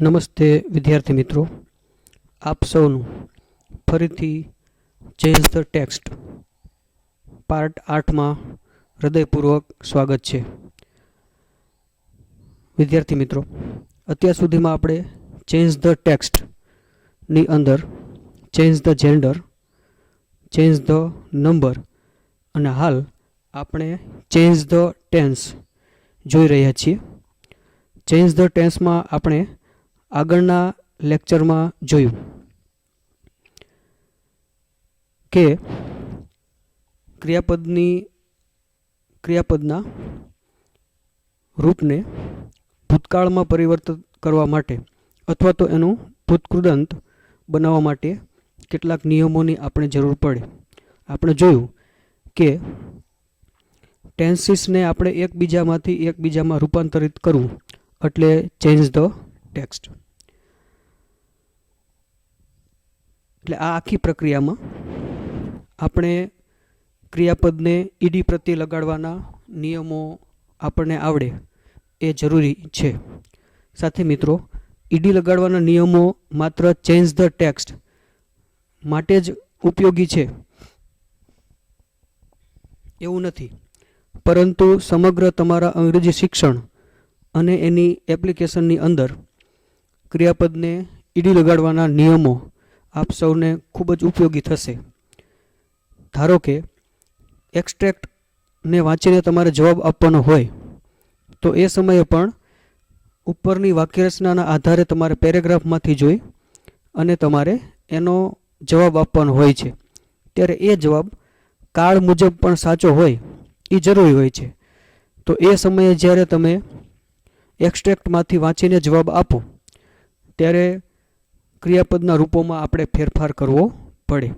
નમસ્તે વિદ્યાર્થી મિત્રો, આપ સૌનું ફરીથી ચેન્જ ધ ટેક્સ્ટ પાર્ટ 8માં હૃદયપૂર્વક સ્વાગત છે. વિદ્યાર્થી મિત્રો, અત્યાર સુધીમાં આપણે ચેન્જ ધ ટેક્સ્ટની અંદર change the gender, change the number અને હાલ આપણે ચેન્જ ધ ટેન્સ જોઈ રહ્યા છીએ. ચેન્જ ધ ટેન્સમાં આપણે આગળના લેક્ચરમાં જોયું કે ક્રિયાપદના રૂપને ભૂતકાળમાં પરિવર્તિત કરવા માટે અથવા તો એનું ભૂતકૃદંત બનાવવા માટે કેટલાક નિયમોની આપણે જરૂર પડે. આપણે જોયું કે ટેન્સીસને આપણે એકબીજામાંથી એકબીજામાં રૂપાંતરિત કરવું એટલે ચેન્જ ધ ટેક્સ્ટ. એટલે આ આખી પ્રક્રિયામાં આપણે ક્રિયાપદને ઈડી પ્રત્યે લગાડવાના નિયમો આપણને આવડે એ જરૂરી છે. સાથે મિત્રો, ઈડી લગાડવાના નિયમો માત્ર ચેન્જ ધ ટેક્સ્ટ માટે જ ઉપયોગી છે એવું નથી, પરંતુ સમગ્ર તમારા અંગ્રેજી શિક્ષણ અને એની એપ્લિકેશનની અંદર ક્રિયાપદને ઈડી લગાડવાના નિયમો આપ સૌને ખૂબ જ ઉપયોગી થશે. ધારો કે એક્સ્ટ્રેક્ટને વાંચીને તમારે જવાબ આપવાનો હોય તો એ સમયે પણ ઉપરની વાક્યરચનાના આધારે તમારે પેરેગ્રાફમાંથી જોઈ અને તમારે એનો જવાબ આપવાનો હોય છે. ત્યારે એ જવાબ કાળ મુજબ પણ સાચો હોય એ જરૂરી હોય છે. તો એ સમયે જ્યારે તમે એક્સ્ટ્રેક્ટમાંથી વાંચીને જવાબ આપો ત્યારે ક્રિયાપદના રૂપોમાં આપણે ફેરફાર કરવો પડે.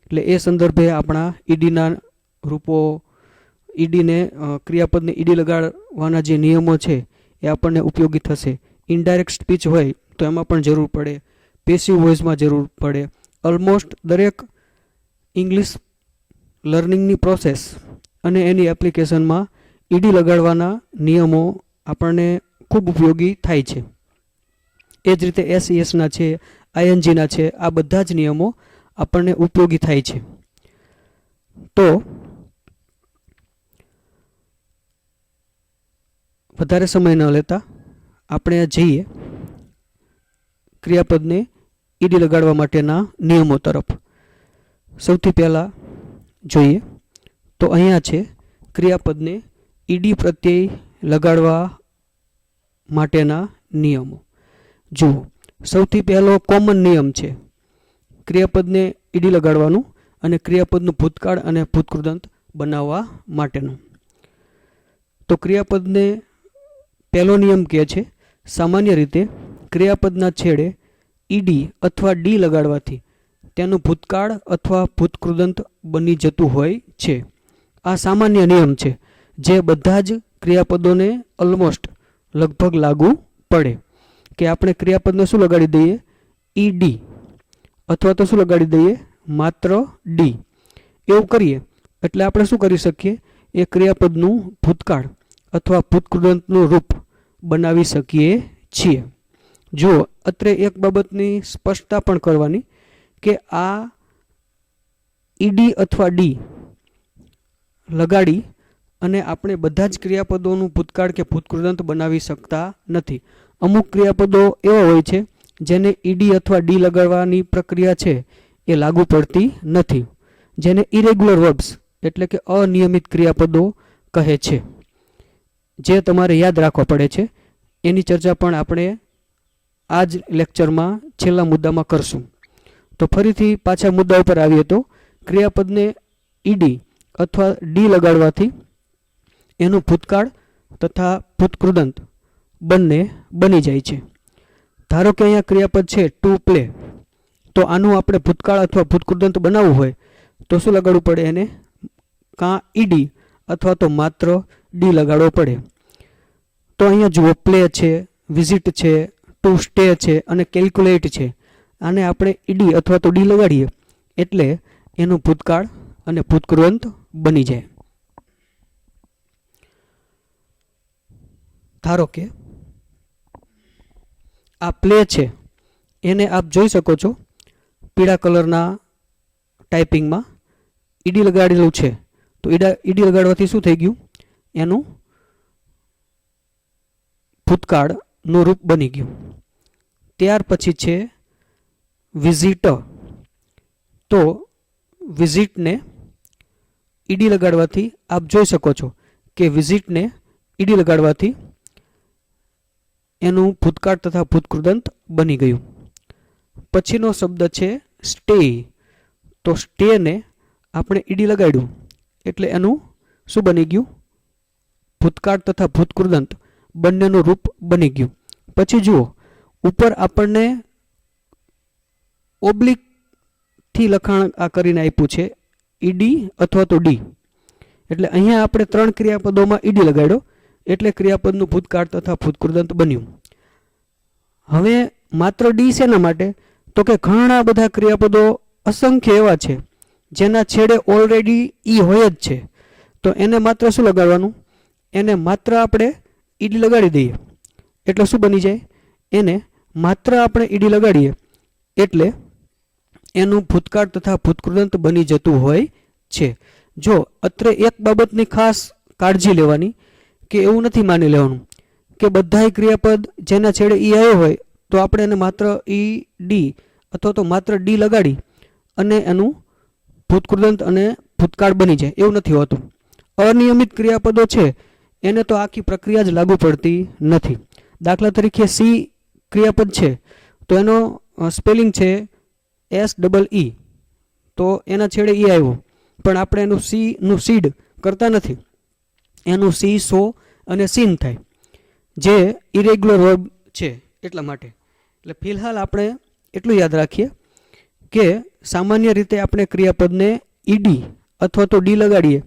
એટલે એ સંદર્ભે આપણા ઈડીના રૂપો, ઈડીને ક્રિયાપદને ઈડી લગાડવાના જે નિયમો છે એ આપણને ઉપયોગી થશે. ઇનડાયરેક્ટ સ્પીચ હોય તો એમાં પણ જરૂર પડે, પેસિવ વોઇસમાં જરૂર પડે. ઓલમોસ્ટ દરેક ઇંગ્લિશ લર્નિંગની પ્રોસેસ અને એની એપ્લિકેશનમાં ઈડી લગાડવાના નિયમો આપણને ખૂબ ઉપયોગી થાય છે. એ જ રીતે એસઈએસના છે, આઈએનજીના છે, આ બધા જ નિયમો આપણને ઉપયોગી થાય છે. તો વધારે સમય ન લેતા આપણે જઈએ ક્રિયાપદને ઈડી લગાડવા માટેના નિયમો તરફ. સૌથી પહેલાં જોઈએ તો અહીંયા છે ક્રિયાપદને ઈડી પ્રત્યય લગાડવા માટેના નિયમો. જુઓ, સૌથી પહેલો કોમન નિયમ છે ક્રિયાપદને ઈડી લગાડવાનું અને ક્રિયાપદનું ભૂતકાળ અને ભૂતકૃદંત બનાવવા માટેનું. તો ક્રિયાપદને પહેલો નિયમ કહે છે, સામાન્ય રીતે ક્રિયાપદના છેડે ઈડી અથવા ડી લગાડવાથી તેનું ભૂતકાળ અથવા ભૂતકૃદંત બની જતું હોય છે. આ સામાન્ય નિયમ છે જે બધા જ ક્રિયાપદોને ઓલમોસ્ટ લગભગ લાગુ પડે કે આપણે ક્રિયાપદને શું લગાડી દઈએ, ઈડી, અથવા તો શું લગાડી દઈએ, માત્ર ડી. એવું કરીએ એટલે આપણે શું કરી શકીએ, એ ક્રિયાપદનું ભૂતકાળ અથવા ભૂતકૃદંતનું રૂપ બનાવી શકીએ છીએ. જો અત્રે એક બાબતની સ્પષ્ટતા પણ કરવાની કે આ ઈડી અથવા ડી લગાડી અને આપણે બધા જ ક્રિયાપદોનું ભૂતકાળ કે ભૂતકૃદંત બનાવી શકતા નથી. અમુક ક્રિયાપદો એવા હોય છે જેને ઈડી અથવા ડી લગાડવાની પ્રક્રિયા છે એ લાગુ પડતી નથી, જેને ઇરેગ્યુલર વર્બ્સ એટલે કે અનિયમિત ક્રિયાપદો કહે છે, જે તમારે યાદ રાખવા પડે છે. એની ચર્ચા પણ આપણે આ જ લેક્ચરમાં છેલ્લા મુદ્દામાં કરશું. તો ફરીથી પાછા મુદ્દા ઉપર આવીએ તો ક્રિયાપદને ઈડી અથવા ડી લગાડવાથી એનું ભૂતકાળ તથા ભૂતકૃદંત બંને બની જાય છે. ધારો કે અહીંયા ક્રિયાપદ છે ટુ પ્લે, તો આનું આપણે ભૂતકાળ અથવા ભૂતકૃદંત બનાવવું હોય તો શું લગાડવું પડે, એને કાં ઈડી અથવા તો માત્ર ડી લગાડવો પડે. તો અહીંયા જુઓ, પ્લે છે, વિઝિટ છે, ટુ સ્ટે છે અને કેલ્ક્યુલેટ છે. આને આપણે ઈડી અથવા તો ડી લગાડીએ એટલે એનું ભૂતકાળ અને ભૂતકૃદંત બની જાય. ધારો કે આ પ્લે છે એને આપ જોઈ શકો છો પીળા કલરના ટાઈપિંગમાં ઈડી લગાડેલું છે. તો ઈડી લગાડવાથી શું થઈ ગયું, એનું ભૂતકાળનું રૂપ બની ગયું. ત્યાર પછી છે વિઝિટ. તો વિઝિટને ઈડી લગાડવાથી આપ જોઈ શકો છો કે વિઝિટને ઈડી લગાડવાથી એનું ભૂતકાળ તથા ભૂતકૃદંત બની ગયું. પછીનો શબ્દ છે સ્ટે. તો સ્ટેને આપણે ઈડી લગાડ્યું એટલે એનું શું બની ગયું, ભૂતકાળ તથા ભૂતકૃદંત બંનેનું રૂપ બની ગયું. પછી જુઓ ઉપર આપણને ઓબ્લિકથી લખાણ આ કરીને આપ્યું છે ઈડી અથવા તો ડી. એટલે અહીંયા આપણે 3 ક્રિયાપદોમાં ઈડી લગાડ્યો એટલે ક્રિયાપદનું ભૂતકાળ તથા ભૂતકૃદંત બન્યું. હવે માત્ર ડી શેના માટે, તો કે ઘણા બધા ક્રિયાપદો અસંખ્ય એવા છે જેના છેડે ઓલરેડી ઈ હોય જ છે. તો એને માત્ર શું લગાડવાનું, એને માત્ર આપણે ઈડી લગાડી દઈએ એટલે શું બની જાય, એને માત્ર આપણે ઈડી લગાડીએ એટલે એનું ભૂતકાળ તથા ભૂતકૃદંત બની જતું હોય છે. જો અત્રે એક બાબતની ખાસ કાળજી લેવાની કે એવું નથી માની લેવાનું કે બધાય ક્રિયાપદ જેના છેડે ઈ આવ્યો હોય તો આપણે એને માત્ર ઈ ડી અથવા તો માત્ર ડી લગાડી અને એનું ભૂતકૃદંત અને ભૂતકાળ બની જાય, એવું નથી હોતું. અનિયમિત ક્રિયાપદો છે એને તો આખી પ્રક્રિયા જ લાગુ પડતી નથી. દાખલા તરીકે સી ક્રિયાપદ છે તો એનો સ્પેલિંગ છે SEE. તો એના છેડે ઈ આવ્યો પણ આપણે એનું સીનું સીડ કરતા નથી, એનું સી સો અને સીન થાય જે ઇરેગ્યુલર વર્બ છે એટલા માટે. એટલે ફિલહાલ આપણે એટલું યાદ રાખીએ કે સામાન્ય રીતે આપણે ક્રિયાપદને ઈડી અથવા તો ડી લગાડીએ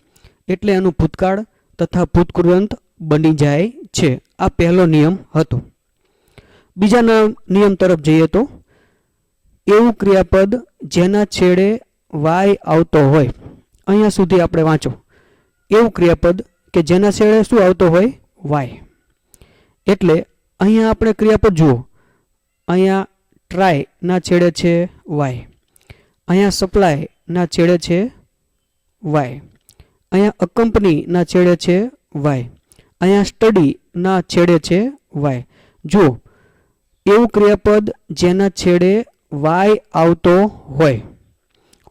એટલે એનું ભૂતકાળ તથા ભૂતકૃદંત બની જાય છે. આ પહેલો નિયમ હતો. બીજા નિયમ તરફ જઈએ તો એવું ક્રિયાપદ જેના છેડે વાય આવતો હોય, અહીંયા સુધી આપણે વાંચો, એવું ક્રિયાપદ કે જેના છેડે શું આવતો હોય, વાય. એટલે અહીંયા આપણે ક્રિયાપદ જુઓ, અહીંયા ટ્રાય ના છેડે છે વાય, અહીંયા સપ્લાય ના છેડે છે વાય, અહીંયા અકંપની ના છેડે છે વાય, અહીંયા સ્ટડી ના છેડે છે વાય. જુઓ એવું ક્રિયાપદ જેના છેડે વાય આવતો હોય.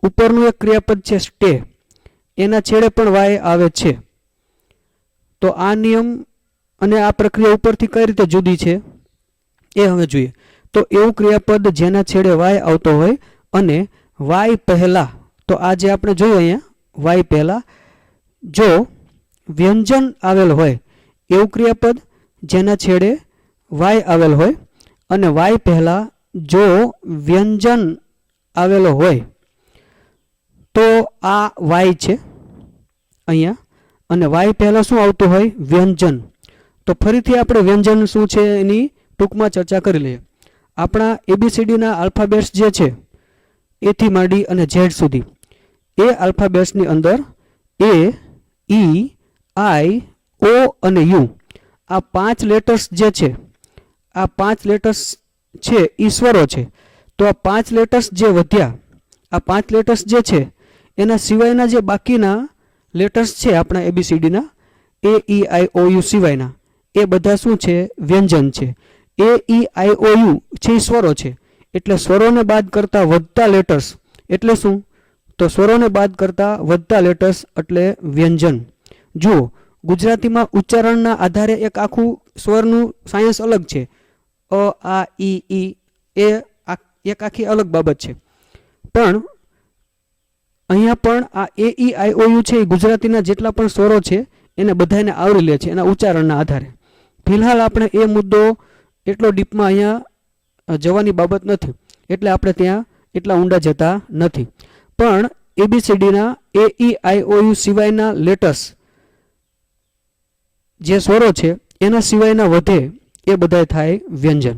ઉપરનું એક ક્રિયાપદ છે સ્ટે, એના છેડે પણ વાય આવે છે. તો આ નિયમ અને આ પ્રક્રિયા ઉપરથી કઈ રીતે જુદી છે એ હવે જોઈએ. તો એવું ક્રિયાપદ જેના છેડે વાય આવતો હોય અને વાય પહેલા, તો આ જે આપણે જોયું અહીંયા વાય પહેલા જો વ્યંજન આવેલ હોય, એવું ક્રિયાપદ જેના છેડે વાય આવેલ હોય અને વાય પહેલા જો વ્યંજન આવેલો હોય તો આ વાય છે અહીંયા, અને વાય પહેલા શું આવતું હોય, વ્યંજન. તો ફરીથી આપણે વ્યંજન શું છે એની ટૂંકમાં ચર્ચા કરી લઈએ. આપણા ABCDના આલ્ફાબેટ્સ જે છે એથી માંડી અને ઝેડ સુધી, એ આલ્ફાબેટ્સની અંદર A, E, I, O અને U આ 5 લેટર્સ જે છે, આ 5 લેટર્સ છે એ સ્વરો છે. તો આ 5 લેટર્સ જે વધ્યા, આ 5 લેટર્સ જે છે એના સિવાયના જે બાકીના લેટર્સ છે આપણા ABCDના A, E, I, O, U સિવાયના, એ બધા શું છે, વ્યંજન છે. A, E, I, O, U છે એ સ્વરો છે. એટલે સ્વરોને બાદ કરતા વધતા લેટર્સ એટલે શું, તો સ્વરોને બાદ કરતા વધતા લેટર્સ એટલે વ્યંજન. જુઓ ગુજરાતીમાં ઉચ્ચારણના આધારે એક આખું સ્વરનું સાયન્સ અલગ છે. અ, આ, ઈ, એ એક આખી અલગ બાબત છે. પણ અહીંયા પણ આ A, E, I, O, U છે એ ગુજરાતીના જેટલા પણ સ્વરો છે એને બધાને આવરી લે છે એના ઉચ્ચારણના આધારે. ફિલહાલ આપણે એ મુદ્દો એટલો ડીપમાં અહીંયા જવાની બાબત નથી એટલે આપણે ત્યાં એટલા ઊંડા જતા નથી. પણ ABCDના A, E, I, O, U સિવાયના લેટર્સ જે સ્વરો છે એના સિવાયના વધે એ બધા થાય વ્યંજન.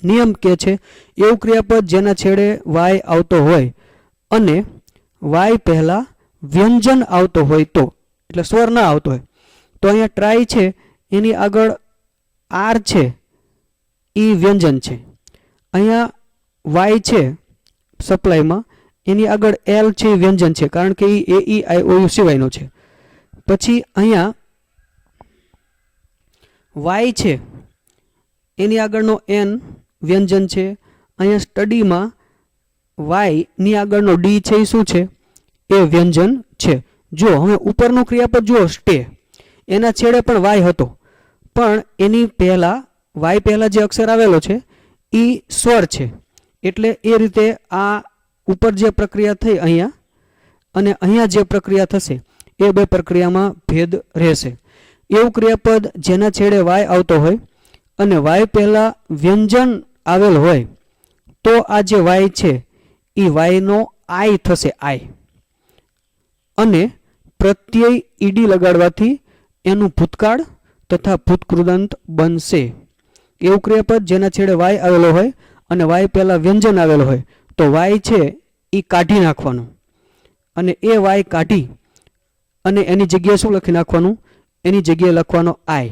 નિયમ કે છે એવું ક્રિયાપદ જેના છેડે વાય આવતો હોય અને વાય પહેલા વ્યંજન આવતો હોય તો, એટલે સ્વર ના આવતો હોય. તો અહીંયા ટ્રાય છે એની આગળ આર છે એ વ્યંજન છે. અહીંયા વાય છે સપ્લાયમાં, એની આગળ એલ છે એ વ્યંજન છે, કારણ કે એ ઈ આઈ ઓ યુ સિવાયનો છે. પછી અહીંયા વાય છે એની આગળનો એન વ્યંજન છે. અહીંયા સ્ટડીમાં વાયની આગળનો ડી છે એ શું છે? એ વ્યંજન છે. જો હવે ઉપરનું ક્રિયાપદ જુઓ સ્ટે, એના છેડે પણ વાય હતો, પણ એની પહેલાં વાય પહેલાં જે અક્ષર આવેલો છે એ સ્વર છે. એટલે એ રીતે આ ઉપર જે પ્રક્રિયા થઈ અહીંયા અને અહીંયા જે પ્રક્રિયા થશે એ બે પ્રક્રિયામાં ભેદ રહેશે. એવું ક્રિયાપદ જેના છેડે વાય આવતો હોય અને વાય પહેલાં વ્યંજન આવેલ હોય તો આ જે વાય છે એ વાયનો આઈ થશે, આઈ. અને પ્રત્યય ઈડી લગાડવાથી એનું ભૂતકાળ તથા ભૂતકૃદંત બનશે. એવું ક્રિયાપદ જેના છેડે વાય આવેલો હોય અને વાય પહેલાં વ્યંજન આવેલો હોય તો વાય છે એ કાઢી નાખવાનું, અને એ વાય કાઢી અને એની જગ્યાએ શું લખી નાખવાનું? એની જગ્યાએ લખવાનો આઈ,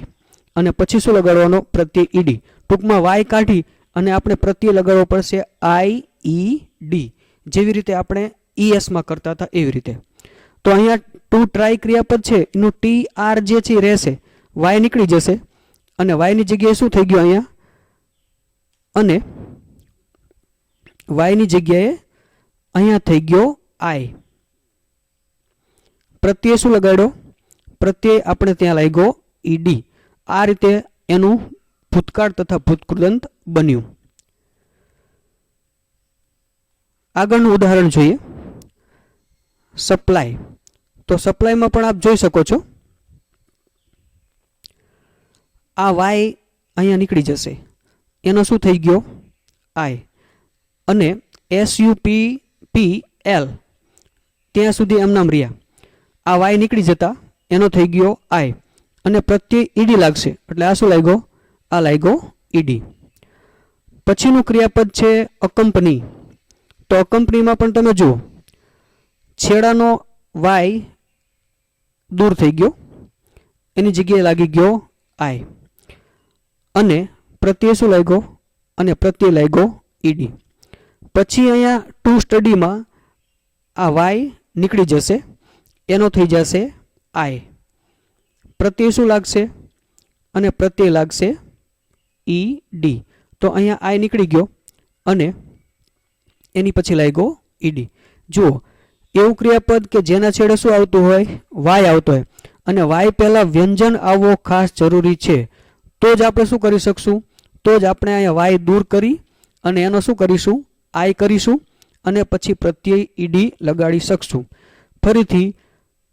અને પછી શું લગાડવાનો? પ્રત્યય ઈડી. ટૂંકમાં વાય કાઢી અને આપણે પ્રત્યય લગાડવો પડશે આઈ ઈ ડી, જેવી રીતે આપણે ઈએસમાં કરતા હતા એવી રીતે. તો અહીંયા ટુ ટ્રાય ક્રિયાપદ છે એનું ટી આર જે છે એ રહેશે, વાય નીકળી જશે અને વાયની જગ્યાએ શું થઈ ગયું અહીંયા? અને વાયની જગ્યાએ અહીંયા થઈ ગયો આઈ. પ્રત્યય શું લગાડ્યો? પ્રત્યય આપણે ત્યાં લાગ્યો ઈડી. આ રીતે એનું ભૂતકાળ તથા ભૂતકૃદંત બન્યું. આગળનું ઉદાહરણ જોઈએ, સપ્લાય. તો સપ્લાયમાં પણ આપ જોઈ શકો છો આ વાય અહીંયા નીકળી જશે, એનો શું થઈ ગયો? આઈ. અને SUPPL ત્યાં સુધી એમનામ રહ્યા. આ વાય નીકળી જતા એનો થઈ ગયો આઈ, અને પ્રત્યય ઈડી લાગશે એટલે આ શું લાગ્યો? આ લાગ્યો ઈડી. પછીનું ક્રિયાપદ છે અકંપની. તો અકંપનીમાં પણ તમે જુઓ છેડાનો વાય દૂર થઈ ગયો, એની જગ્યાએ લાગી ગયો આઈ, અને પ્રત્યય શું લાગ્યો? અને પ્રત્યય લાગ્યો ઈડી. પછી અહીંયા ટુ સ્ટડીમાં આ વાય નીકળી જશે, એનો થઈ જશે આઈ. પ્રત્યય શું લાગશે? અને પ્રત્યય લાગશે ઈ ડી. તો અહીંયા આઈ નીકળી ગયો અને એની પછી લાગ્યો ઈડી. જુઓ એવું ક્રિયાપદ કે જેના છેડે શું આવતું હોય? વાય આવતો હોય, અને વાય પહેલાં વ્યંજન આવવો ખાસ જરૂરી છે, તો જ આપણે શું કરી શકશું? તો જ આપણે અહીંયા વાય દૂર કરી અને એનો શું કરીશું? આઈ કરીશું, અને પછી પ્રત્યય ઈડી લગાડી શકશું. ફરીથી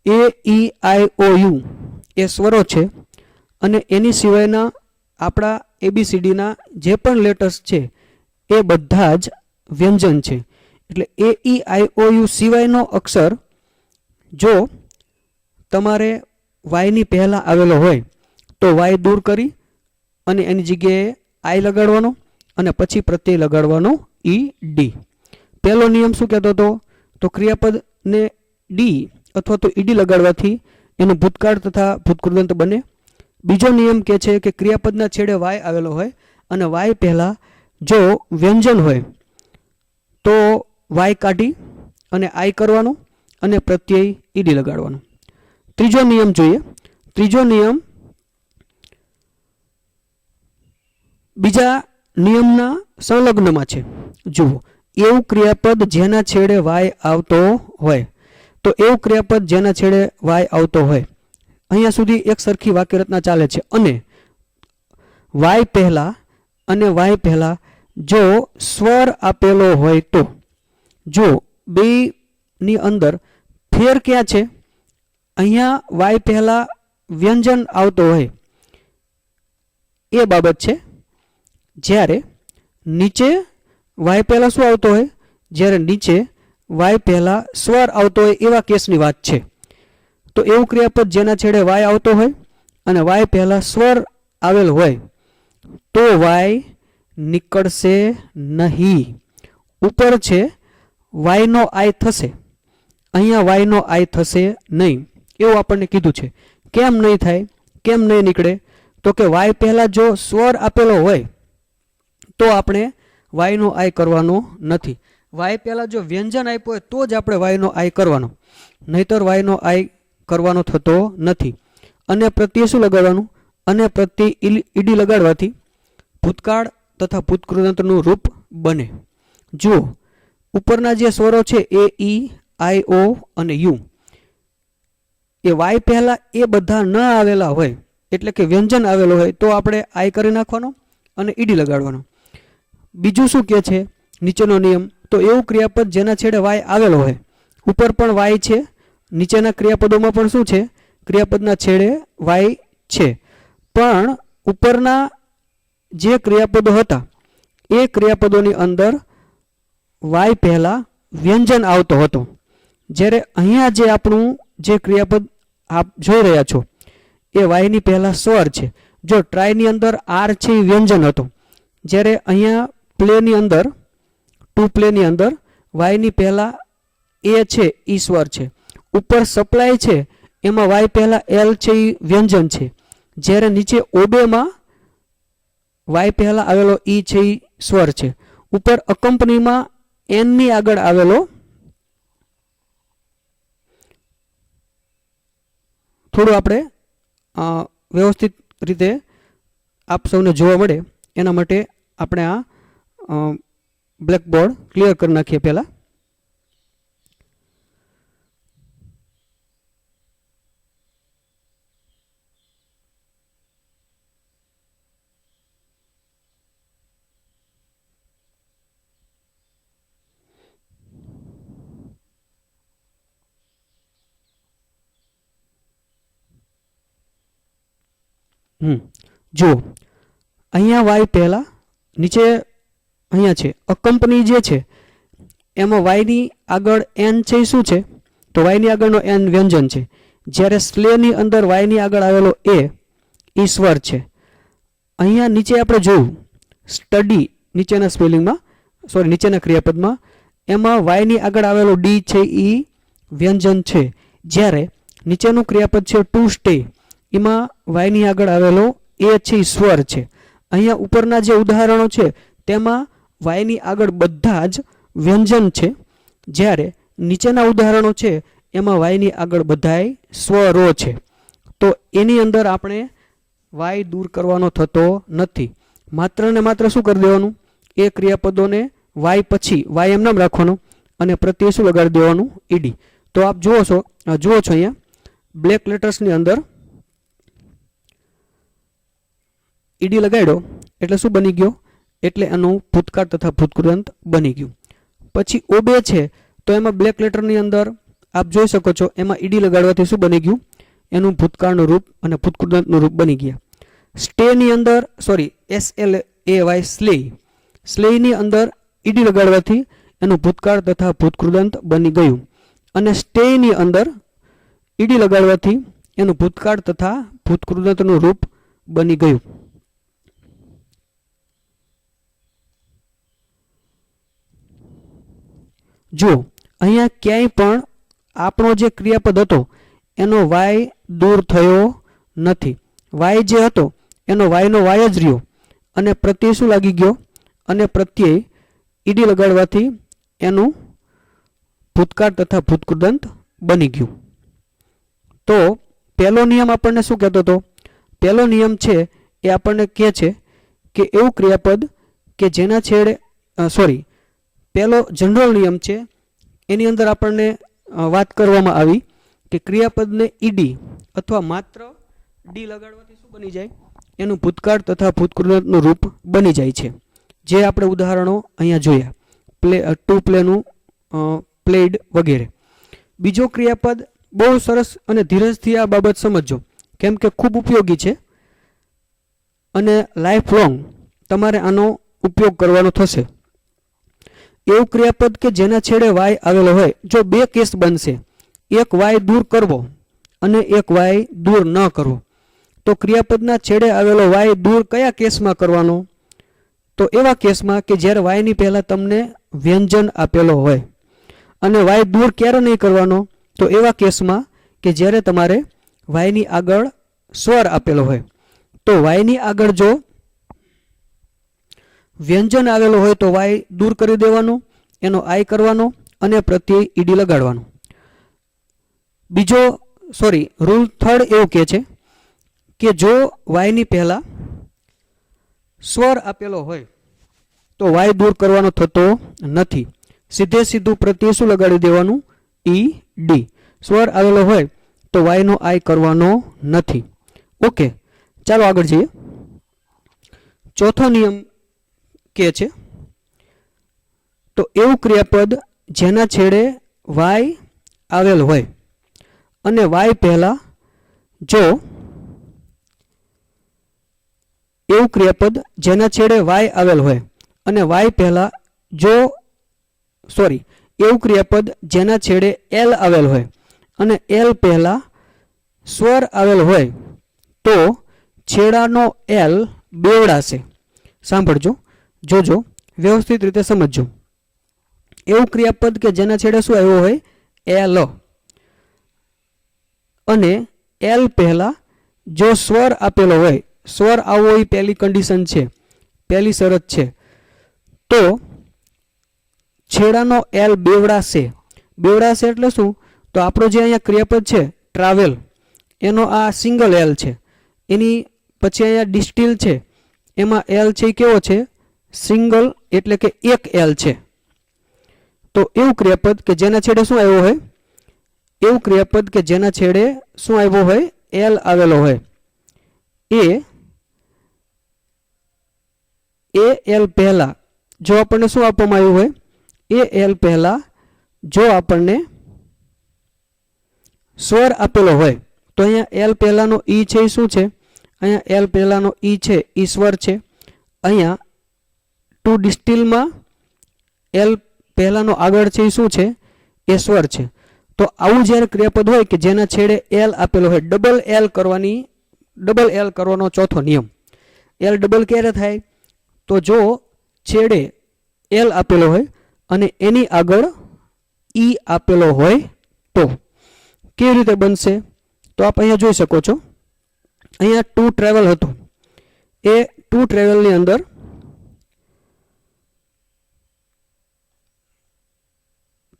AEIOU એ સ્વરો છે, અને એની સિવાયના આપણા ABCDના જે પણ લેટર્સ છે એ બધા જ વ્યંજન છે. એટલે AEIOU સિવાયનો અક્ષર જો તમારે વાયની પહેલાં આવેલો હોય તો વાય દૂર કરી અને એની જગ્યાએ આઈ લગાડવાનો અને પછી પ્રત્યય લગાડવાનો ઈ ડી. પહેલો નિયમ શું કહેતો હતો? તો ક્રિયાપદને ડી અથવા તો ઈડી લગાડવાથી એનું ભૂતકાળ તથા ભૂતકૃદંત બને. બીજો નિયમ કહે છે કે ક્રિયાપદના છેડે વાય આવેલો હોય અને વાય પહેલાં જો વ્યંજન હોય તો વાય કાઢી અને આઈ કરવાનો અને પ્રત્યય ઈડી લગાડવાનો. ત્રીજો નિયમ જોઈએ. ત્રીજો નિયમ બીજા નિયમના સંલગ્નમાં છે. જુઓ, એવું ક્રિયાપદ જેના છેડે વાય આવતો હોય. તો એવું ક્રિયાપદ જેના છેડે વાય આવતો હોય, અહીંયા સુધી એક સરખી વાક્ય રચના ચાલે છે. અને વાય પહેલા અને વાય પહેલા જો સ્વર આપેલો હોય તો, જો બે ની અંદર ફેર ક્યાં છે? અહીંયા વાય પહેલા વ્યંજન આવતો હોય એ બાબત છે. જ્યારે નીચે વાય પહેલા શું આવતો હોય? જ્યારે નીચે વાય પહેલા સ્વર આવતો હોય એવા કેસની વાત છે. તો એવું ક્રિયાપદ જેના છેડે વાય આવતો હોય અને વાય પહેલા સ્વર આવેલ હોય તો વાય નીકળશે નહીં. ઉપર છે વાયનો આઈ થશે, અહીંયા વાયનો આઈ થશે નહીં એવું આપણને કીધું છે. કેમ નહીં થાય? કેમ નહીં નીકળે? તો કે વાય પહેલા જો સ્વર આપેલો હોય તો આપણે વાયનો આય કરવાનો નથી. વાય પહેલાં જો વ્યંજન આપ્યું હોય તો જ આપણે વાયનો આય કરવાનો, નહીતર વાયનો આય કરવાનો થતો નથી. અને પ્રત્યે શું લગાડવાનું? અને પ્રત્યે ઈડી લગાડવાથી ભૂતકાળ તથા ભૂતકૃદંતનું રૂપ બને. જુઓ ઉપરના જે સ્વરો છે એ ઈ, આઈ, ઓ અને યુ, એ વાય પહેલાં એ બધા ન આવેલા હોય એટલે કે વ્યંજન આવેલો હોય તો આપણે આય કરી નાખવાનો અને ઈડી લગાડવાનો. બીજું શું કહે છે નીચેનો નિયમ? તો એવું ક્રિયાપદ જેના છેડે વાય આવેલો હોય, ઉપર પણ વાય છે, નીચેના ક્રિયાપદોમાં પણ શું છે? ક્રિયાપદના છેડે વાય છે, પણ ઉપરના જે ક્રિયાપદો હતા એ ક્રિયાપદોની અંદર વાય પહેલાં વ્યંજન આવતો હતો. જ્યારે અહીંયા જે આપણું જે ક્રિયાપદ આપ જોઈ રહ્યા છો એ વાયની પહેલાં સ્વર છે. જો ટ્રાયની અંદર આર છે એ વ્યંજન હતો, જ્યારે અહીંયા પ્લેની અંદર ટુ પ્લેની અંદર વાયની પહેલાં એ છે એ સ્વર છે. ઉપર સપ્લાય છે એમાં વાય પહેલાં એલ છે એ વ્યંજન છે, જ્યારે નીચે ઓબેમાં વાય પહેલાં આવેલો ઈ છે એ સ્વર છે. ઉપર અકંપનીમાં એનની આગળ આવેલો થોડું આપણે વ્યવસ્થિત રીતે આપ સૌને જોવા મળે એના માટે આપણે આ બ્લેકબોર્ડ ક્લિયર કરી નાખીએ પહેલાં. જુઓ અહીંયા વાય પહેલાં નીચે અહીંયા છે અકંપની જે છે એમાં વાયની આગળ એન છે એ શું છે? તો વાયની આગળનો એન વ્યંજન છે, જ્યારે સ્લેની અંદર વાયની આગળ આવેલો એ સ્વર છે. અહીંયા નીચે આપણે જોયું સ્ટડી નીચેના સ્પેલિંગમાં નીચેના ક્રિયાપદમાં એમાં વાયની આગળ આવેલો ડી છે એ વ્યંજન છે, જ્યારે નીચેનું ક્રિયાપદ છે ટુ સ્ટે એમાં વાયની આગળ આવેલો એ છે એ સ્વર છે. અહીંયા ઉપરના જે ઉદાહરણો છે તેમાં વાયની આગળ બધા જ વ્યંજન છે, જ્યારે નીચેના ઉદાહરણો છે એમાં વાયની આગળ બધાય સ્વરો છે. તો એની અંદર આપણે વાય દૂર કરવાનો થતો નથી. માત્ર ને માત્ર શું કરી દેવાનું? એ ક્રિયાપદોને વાય પછી વાય એમ નામ રાખવાનું અને પ્રત્યે શું લગાડી દેવાનું? ઈડી. તો આપ જુઓ છો અહીંયા બ્લેક લેટર્સની અંદર ઈડી લગાડ્યો એટલે શું બની ગયો? એટલે એનું ભૂતકાળ તથા ભૂતકૃદંત બની ગયું. પછી ઓબે છે તો એમાં બ્લેક લેટરની અંદર આપ જોઈ શકો છો એમાં ઈડી લગાડવાથી શું બની ગયું? એનું ભૂતકાળનું રૂપ અને ભૂતકૃદંતનું રૂપ બની ગયા. સ્ટેની અંદર SLAY સ્લેયની અંદર ઈડી લગાડવાથી એનું ભૂતકાળ તથા ભૂતકૃદંત બની ગયું, અને સ્ટેની અંદર ઈડી લગાડવાથી એનું ભૂતકાળ તથા ભૂતકૃદંતનું રૂપ બની ગયું. જો અહીંયા ક્યાંય પણ આપણો જે ક્રિયાપદ હતો એનો વાય દૂર થયો નથી. વાય જે હતો એનો વાયનો વાય જ રહ્યો, અને પ્રત્યય શું લાગી ગયો? અને પ્રત્યય ઈડી લગાડવાથી એનું ભૂતકાળ તથા ભૂતકૃદંત બની ગયું. તો પહેલો નિયમ આપણને શું કહેતો હતો? પહેલો નિયમ છે એ આપણને કહે છે કે એવું ક્રિયાપદ કે જેના છેડે પહેલો જનરલ નિયમ છે એની અંદર આપણને વાત કરવામાં આવી કે ક્રિયાપદને ઈડી અથવા માત્ર ડી લગાડવાથી શું બની જાય? એનું ભૂતકાળ તથા ભૂતકૃદંતનું રૂપ બની જાય છે, જે આપણે ઉદાહરણો અહીંયા જોયા ટુ પ્લેનું પ્લેડ વગેરે. બીજો ક્રિયાપદ બહુ સરસ અને ધીરજથી આ બાબત સમજજો, કેમ કે ખૂબ ઉપયોગી છે અને લાઈફ લોંગ તમારે આનો ઉપયોગ કરવાનો થશે. એવું ક્રિયાપદ કે જેના છેડે વાય આવેલો હોય, જો બે કેસ બનશે, એક વાય દૂર કરવો અને એક વાય દૂર ન કરવો, તો ક્રિયાપદના છેડે આવેલો વાય દૂર કયા કેસમાં કરવાનો? તો એવા કેસમાં કે જ્યારે વાયની પહેલાં તમને વ્યંજન આપેલો હોય. અને વાય દૂર ક્યારે નહીં કરવાનો? તો એવા કેસમાં કે જ્યારે તમારે વાયની આગળ સ્વર આપેલો હોય. તો વાયની આગળ જો વ્યંજન આવેલો હોય તો વાય દૂર કરી દેવાનો, એનો આઈ કરવાનો અને પ્રત્યય ઈડી લગાડવાનો. બીજો રૂલ થર્ડ એવું કહે છે કે જો વાયની પહેલા સ્વર આપેલો હોય તો વાય દૂર કરવાનો થતો નથી. સીધે સીધું પ્રત્યય શું લગાડી દેવાનું? E D. સ્વર આવેલો હોય તો વાયનો આઈ કરવાનો નથી. ઓકે, ચાલો આગળ જઈએ. ચોથો નિયમ કે છે તો એવું ક્રિયાપદ જેના છેડે વાય આવેલ હોય અને વાય પહેલા જો એવું ક્રિયાપદ જેના છેડે વાય આવેલ હોય અને વાય પહેલા જો એવું ક્રિયાપદ જેના છેડે એલ આવેલ હોય અને એલ પહેલા સ્વર આવેલ હોય તો છેડાનો એલ બેવડાશે. સાંભળજો, જોજો, વ્યવસ્થિત રીતે સમજજો. એવું ક્રિયાપદ કે જેના છેડે શું આવ્યો હોય? એલ, અને એલ પહેલા જો સ્વર આપેલો હોય, સ્વર આવવો એ પહેલી કન્ડિશન છે, પહેલી શરત છે, તો છેડાનો એલ બેવડાશે. બેવડાશે એટલે શું? તો આપણો જે અહીંયા ક્રિયાપદ છે ટ્રાવેલ, એનો આ સિંગલ એલ છે, એની પછી અહીંયા ડિસ્ટિલ છે, એમાં એલ છે એ કેવો છે? સિંગલ, એટલે કે એક એલ છે. તો એવું ક્રિયાપદ કે જેના છેડે શું આવ્યો હોય? એવું ક્રિયાપદ કે જેના છેડે શું આવ્યો હોય? એલ આવેલો હોય, એ એલ પહેલા જો આપણને શું આપવામાં આવ્યું હોય? એ એલ પહેલા જો આપણને સ્વર આપેલો હોય તો અહીંયા એલ પહેલાનો ઈ છે એ શું છે? અહીંયા એલ પહેલાનો ઈ છે એ સ્વર છે. અહીંયા ટુ ડિસ્ટિલમાં એલ પહેલાનો આગળ છે એ શું છે? એ સ્વર છે. તો આવું જ્યારે ક્રિયાપદ હોય કે જેના છેડે એલ આપેલો હોય, ડબલ એલ કરવાનો ચોથો નિયમ. એલ ડબલ ક્યારે થાય? તો જો છેડે એલ આપેલો હોય અને એની આગળ ઈ આપેલો હોય તો. કેવી રીતે બનશે? તો આપ અહીંયા જોઈ શકો છો. અહીંયા ટુ ટ્રેવલ હતો, એ ટુ ટ્રેવલની અંદર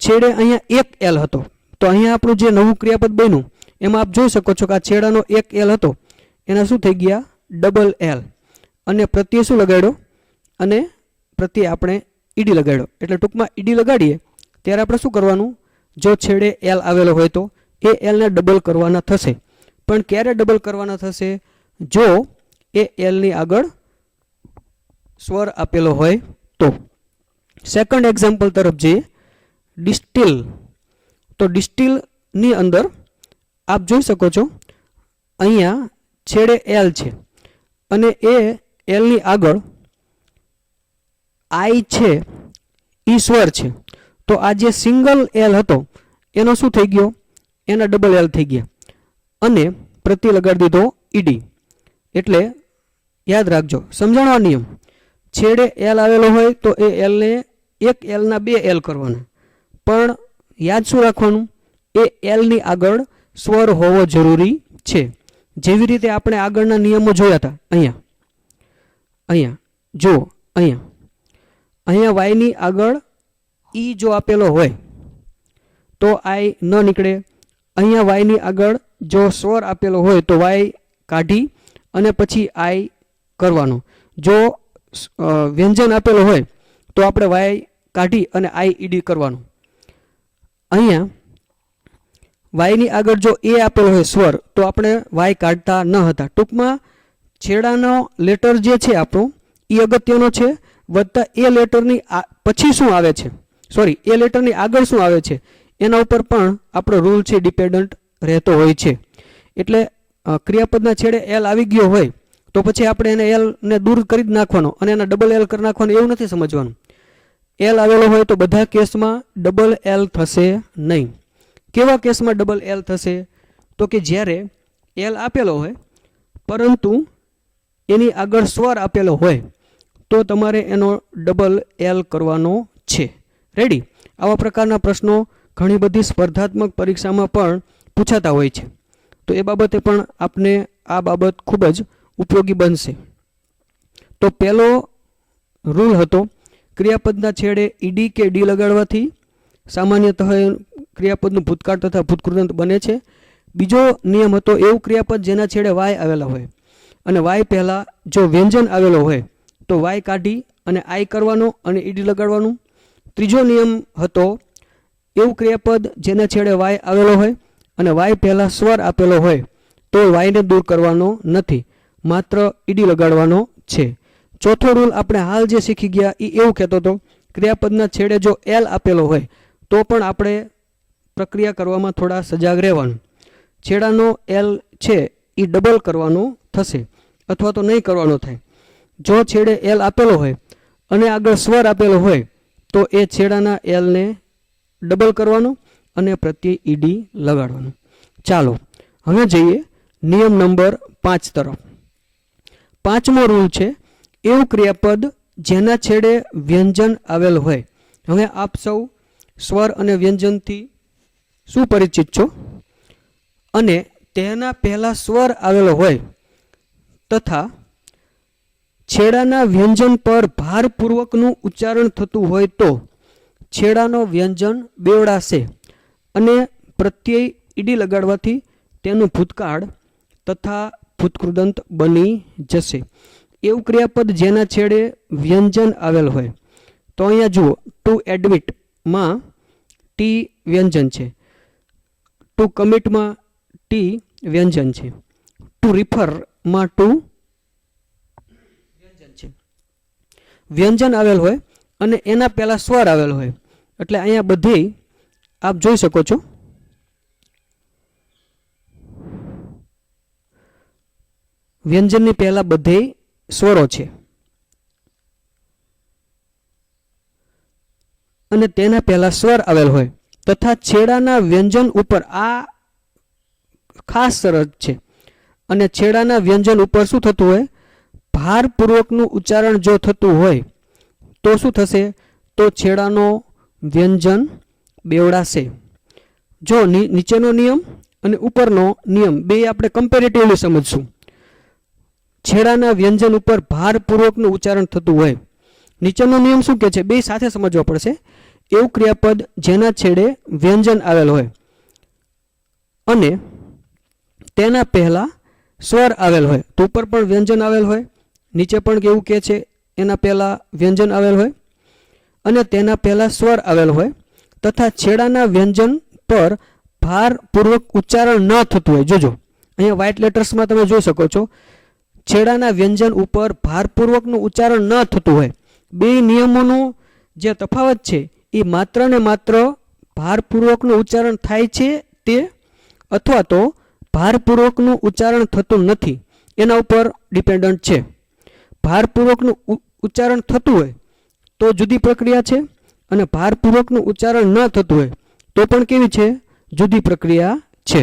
છેડે અહીંયા એક એલ હતો. તો અહીંયા આપણું જે નવું ક્રિયાપદ બન્યું એમાં આપ જોઈ શકો છો કે આ છેડાનો એક એલ હતો, એના શું થઈ ગયા? Double L. અને પ્રત્યય શું લગાડ્યો? અને પ્રત્યય આપણે ઈડી લગાડ્યો. એટલે ટૂંકમાં ઈડી લગાડીએ ત્યારે આપણે શું કરવાનું? જો છેડે એલ આવેલો હોય તો એ એલને ડબલ કરવાના થશે. પણ ક્યારે ડબલ કરવાના થશે? જો એ એલની આગળ સ્વર આપેલો હોય તો. સેકન્ડ એક્ઝામ્પલ તરફ જઈએ. ડિસ્ટિલ. તો ડિસ્ટિલની અંદર આપ જોઈ શકો છો અહીંયા છેડે એલ છે અને એ એલની આગળ આઈ છે એ સ્વર છે. તો આ જે સિંગલ એલ હતો એનો શું થઈ ગયો? એના ડબલ એલ થઈ ગયા અને પ્રત્યય લગાડી દીધો ઈડી. એટલે યાદ રાખજો, સમજાણો આ નિયમ. છેડે એલ આવેલો હોય તો એ એલને એક એલના બે એલ કરવાના, પણ યાદ શું રાખવાનું? એ એલની આગળ સ્વર હોવો જરૂરી છે. જેવી રીતે આપણે આગળના નિયમો જોયા હતા. અહીંયા જો અહીંયા વાયની આગળ ઈ જો આપેલો હોય તો આઈ ન નીકળે. અહીંયા વાયની આગળ જો સ્વર આપેલો હોય તો વાય કાઢી અને પછી આઈ કરવાનો. જો વ્યંજન આપેલો હોય તો આપણે વાય કાઢી અને આઈ ઈડી કરવાનું. અહીંયા વાયની આગળ જો એ આપેલો હોય સ્વર તો આપણે વાય કાઢતા ન હતા. ટૂંકમાં છેડાનો લેટર જે છે આપણો એ અગત્યનો છે, વત્તા એ લેટરની પછી શું આવે છે, એ લેટરની આગળ શું આવે છે એના ઉપર પણ આપણો રૂલ છે ડિપેન્ડન્ટ રહેતો હોય છે. એટલે ક્રિયાપદના છેડે એલ આવી ગયો હોય તો પછી આપણે એને એલને દૂર કરી જ નાખવાનો અને એના ડબલ એલ કરી નાખવાનો એવું નથી સમજવાનું. એલ આવેલો હોય તો બધા કેસમાં ડબલ એલ થશે નહીં. કેવા કેસમાં ડબલ એલ થશે? તો કે જ્યારે એલ આપેલો હોય પરંતુ એની આગળ સ્વર આપેલો હોય તો તમારે એનો ડબલ એલ કરવાનો છે. રેડી? આવા પ્રકારના પ્રશ્નો ઘણી બધી સ્પર્ધાત્મક પરીક્ષામાં પણ પૂછાતા હોય છે. તો એ બાબતે પણ આપને આ બાબત ખૂબ જ ઉપયોગી બનશે. તો પહેલો રૂલ હતો ક્રિયાપદના છેડે ઈડી કે ડી લગાડવાથી સામાન્યતઃ ક્રિયાપદનું ભૂતકાળ તથા ભૂતકૃદંત બને છે. બીજો નિયમ હતો એવું ક્રિયાપદ જેના છેડે વાય આવેલા હોય અને વાય પહેલાં જો વ્યંજન આવેલો હોય તો વાય કાઢી અને આઈ કરવાનો અને ઈડી લગાડવાનું. ત્રીજો નિયમ હતો એવું ક્રિયાપદ જેના છેડે વાય આવેલો હોય અને વાય પહેલાં સ્વર આપેલો હોય તો વાયને દૂર કરવાનો નથી, માત્ર ઈડી લગાડવાનો છે. ચોથો રૂલ આપણે હાલ જે શીખી ગયા એ એવું કહેતો હતો ક્રિયાપદના છેડે જો એલ આપેલો હોય તો પણ આપણે પ્રક્રિયા કરવામાં થોડા સજાગ રહેવાનું. છેડાનો એલ છે એ ડબલ કરવાનો થશે અથવા તો નહીં કરવાનો થાય. જો છેડે એલ આપેલો હોય અને આગળ સ્વર આપેલો હોય તો એ છેડાના એલને ડબલ કરવાનો અને પ્રત્યે ઈડી લગાડવાનું. ચાલો હવે જઈએ નિયમ નંબર 5 તરફ. 5મો રૂલ છે એવું ક્રિયાપદ જેના છેડે વ્યંજન આવેલ હોય. હવે આપ સૌ સ્વર અને વ્યંજનથી સુપરિચિત છો અને તેના પહેલા સ્વર આવેલો હોય તથા છેડાના વ્યંજન પર ભારપૂર્વકનું ઉચ્ચારણ થતું હોય તો છેડાનો વ્યંજન બેવડાશે અને પ્રત્યય ઈડી લગાડવાથી તેનું ભૂતકાળ તથા ભૂતકૃદંત બની જશે. એવું ક્રિયાપદ જેના છેડે વ્યંજન આવેલ હોય તો અહીંયા જુઓ ટુ એડમિટમાં ટી વ્યંજન છે, ટુ કમિટમાં ટી વ્યંજન છે, ટુ રિફરમાં ટુ વ્યંજન છે. વ્યંજન આવેલ હોય અને એના પહેલા સ્વર આવેલ હોય એટલે અહીંયા બધે આપ જોઈ શકો છો વ્યંજનની પહેલા બધે સ્વરો છે અને તેના પહેલા સ્વર આવેલ હોય તથા છેડાના વ્યંજન ઉપર આ ખાસ શરત છે અને છેડાના વ્યંજન ઉપર શું થતું હોય ભારપૂર્વકનું ઉચ્ચારણ જો થતું હોય તો શું થશે તો છેડાનો વ્યંજન બેવડાશે. જો નીચેનો નિયમ અને ઉપરનો નિયમ બે આપણે કમ્પેરેટિવલી સમજશું. છેડાના વ્યંજન ઉપર ભારપૂર્વકનું ઉચ્ચારણ થતું હોય નીચેનો નિયમ શું કહે છે બે સાથે સમજવા પડશે. એવું ક્રિયાપદ જેના છેડે વ્યંજન આવેલ હોય અને તેના પહેલા સ્વર આવેલ હોય તો ઉપર પણ વ્યંજન આવેલ હોય નીચે પણ કેવું કહે છે એના પહેલા વ્યંજન આવેલ હોય અને તેના પહેલા સ્વર આવેલ હોય તથા છેડાના વ્યંજન પર ભારપૂર્વક ઉચ્ચારણ ન થતું હોય. જોજો અહીંયા વ્હાઇટ લેટર્સમાં તમે જોઈ શકો છો છેડાના વ્યંજન ઉપર ભારપૂર્વકનું ઉચ્ચારણ ન થતું હોય. બે નિયમોનું જે તફાવત છે એ માત્ર ને માત્ર ભારપૂર્વકનું ઉચ્ચારણ થાય છે તે અથવા તો ભારપૂર્વકનું ઉચ્ચારણ થતું નથી એના ઉપર ડિપેન્ડન્ટ છે. ભારપૂર્વકનું ઉચ્ચારણ થતું હોય તો જુદી પ્રક્રિયા છે અને ભારપૂર્વકનું ઉચ્ચારણ ન થતું હોય તો પણ કેવી છે જુદી પ્રક્રિયા છે.